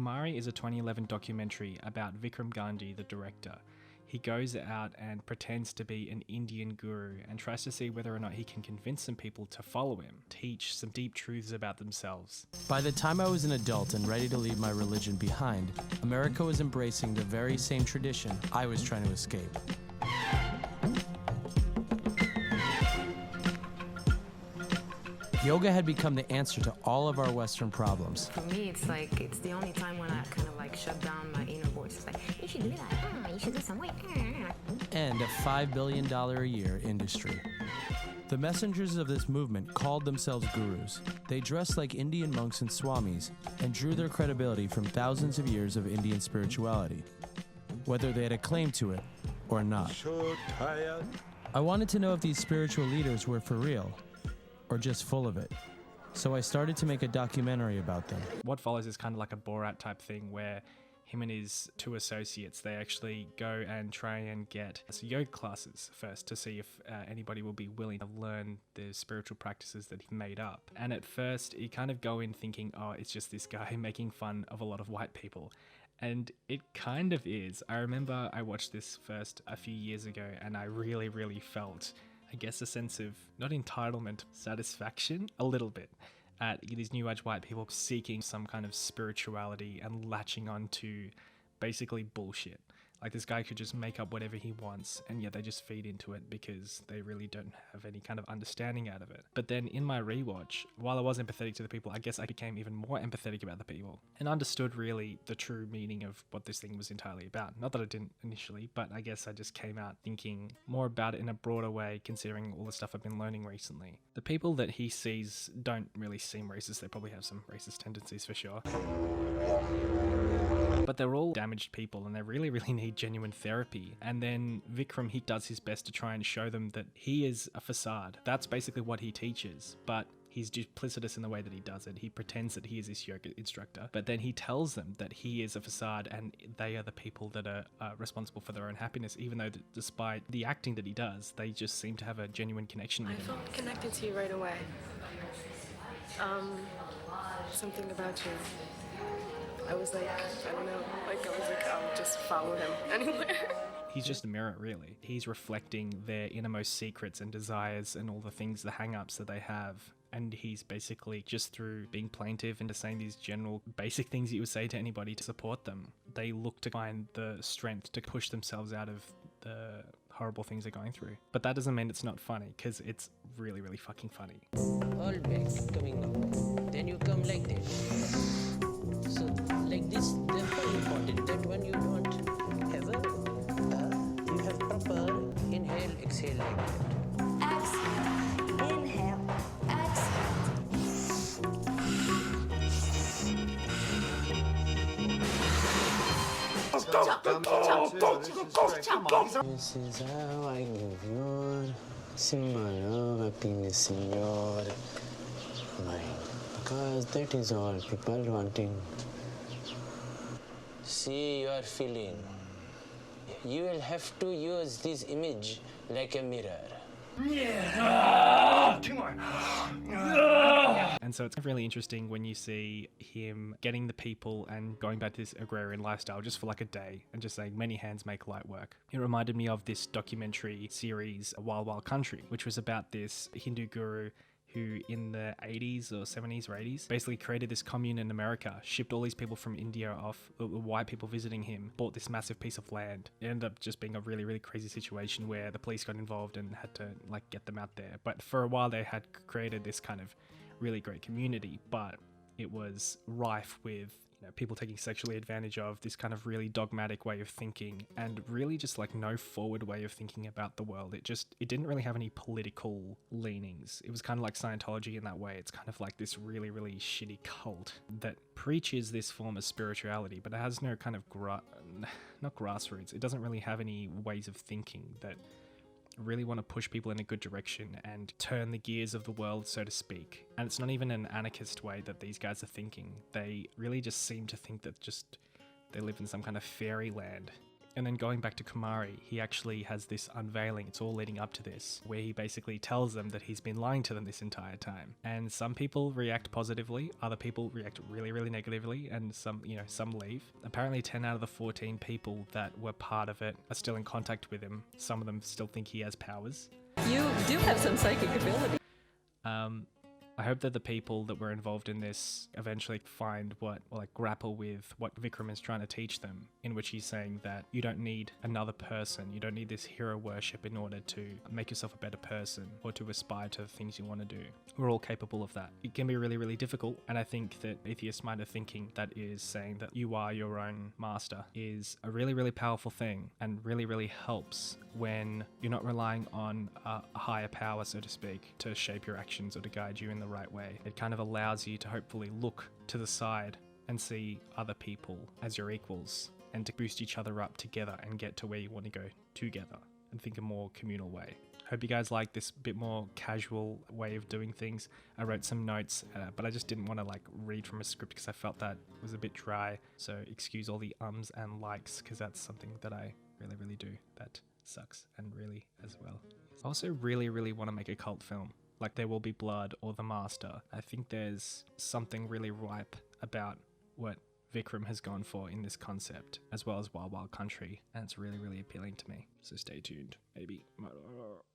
KØMARÉ is a 2011 documentary about Vikram Gandhi, the director. He goes out and pretends to be an Indian guru and tries to see whether or not he can convince some people to follow him, teach some deep truths about themselves. By the time I was an adult and ready to leave my religion behind, America was embracing the very same tradition I was trying to escape. Yoga had become the answer to all of our Western problems. For me, it's the only time when I kind of shut down my inner voice. It's like, you should do that, you should do some weight. And a $5 billion a year industry. The messengers of this movement called themselves gurus. They dressed like Indian monks and swamis and drew their credibility from thousands of years of Indian spirituality, whether they had a claim to it or not. So tired. I wanted to know if these spiritual leaders were for real or just full of it. So I started to make a documentary about them. What follows is kind of like a Borat type thing where him and his two associates, they actually go and try and get yoga classes first to see if anybody will be willing to learn the spiritual practices that he made up. And at first you kind of go in thinking, oh, it's just this guy making fun of a lot of white people. And it kind of is. I remember I watched this first a few years ago and I really, really felt, I guess, a sense of, not entitlement, satisfaction, a little bit, at these new age white people seeking some kind of spirituality and latching on to basically bullshit. Like, this guy could just make up whatever he wants and yet they just feed into it because they really don't have any kind of understanding out of it. But then in my rewatch, while I was empathetic to the people, I guess I became even more empathetic about the people and understood really the true meaning of what this thing was entirely about. Not that I didn't initially, but I guess I just came out thinking more about it in a broader way, considering all the stuff I've been learning recently. The people that he sees don't really seem racist. They probably have some racist tendencies for sure. But they're all damaged people and they really, really need genuine therapy. And then Vikram, he does his best to try and show them that he is a facade. That's basically what he teaches, but he's duplicitous in the way that he does it. He pretends that he is this yoga instructor, but then he tells them that he is a facade and they are the people that are responsible for their own happiness, even though despite the acting that he does, they just seem to have a genuine connection with him. I felt connected to you right away. Something about you. I was like, I'll just follow him anywhere. He's just a mirror, really. He's reflecting their innermost secrets and desires and all the things, the hang-ups that they have. And he's basically, just through being plaintive and just saying these general basic things that you would say to anybody to support them, they look to find the strength to push themselves out of the horrible things they're going through. But that doesn't mean it's not funny, because it's really, really fucking funny. All back coming up. Then you come like this. So like this, therefore important that when you don't have you have proper inhale, exhale like that. Exhale, inhale, exhale. This is how I give your symbol of happiness in your mind. Because that is all people wanting. See your feeling. You will have to use this image like a mirror. And so it's really interesting when you see him getting the people and going back to this agrarian lifestyle just for like a day and just saying many hands make light work. It reminded me of this documentary series, Wild Wild Country, which was about this Hindu guru who in the 80s or 70s or 80s basically created this commune in America, shipped all these people from India off, the white people visiting him, bought this massive piece of land. It ended up just being a really, really crazy situation where the police got involved and had to get them out there. But for a while they had created this kind of really great community, but it was rife with people taking sexually advantage of, this kind of really dogmatic way of thinking, and really just no forward way of thinking about the world. It didn't really have any political leanings. It was kind of like Scientology in that way. It's kind of like this really, really shitty cult that preaches this form of spirituality, but it has no kind of not grassroots. It doesn't really have any ways of thinking that really want to push people in a good direction and turn the gears of the world, so to speak. And it's not even an anarchist way that these guys are thinking. They really just seem to think that they live in some kind of fairyland. And then going back to KØMARÉ, he actually has this unveiling, it's all leading up to this, where he basically tells them that he's been lying to them this entire time. And some people react positively, other people react really, really negatively, and some leave. Apparently 10 out of the 14 people that were part of it are still in contact with him. Some of them still think he has powers. You do have some psychic ability. I hope that the people that were involved in this eventually find grapple with what Vikram is trying to teach them, in which he's saying that you don't need another person, you don't need this hero worship in order to make yourself a better person or to aspire to the things you want to do. We're all capable of that. It can be really, really difficult, and I think that atheist-minded thinking that is saying that you are your own master is a really, really powerful thing, and really, really helps when you're not relying on a higher power, so to speak, to shape your actions or to guide you in the right way. It kind of allows you to hopefully look to the side and see other people as your equals and to boost each other up together and get to where you want to go together and think a more communal way. Hope you guys like this bit more casual way of doing things. I wrote some notes, but I just didn't want to read from a script because I felt that it was a bit dry. So excuse all the ums and likes, because that's something that I really, really do. That sucks, and really as well. I also really, really want to make a cult film, like There Will Be Blood or The Master. I think there's something really ripe about what Vikram has gone for in this concept, as well as Wild Wild Country, and it's really, really appealing to me. So stay tuned, maybe.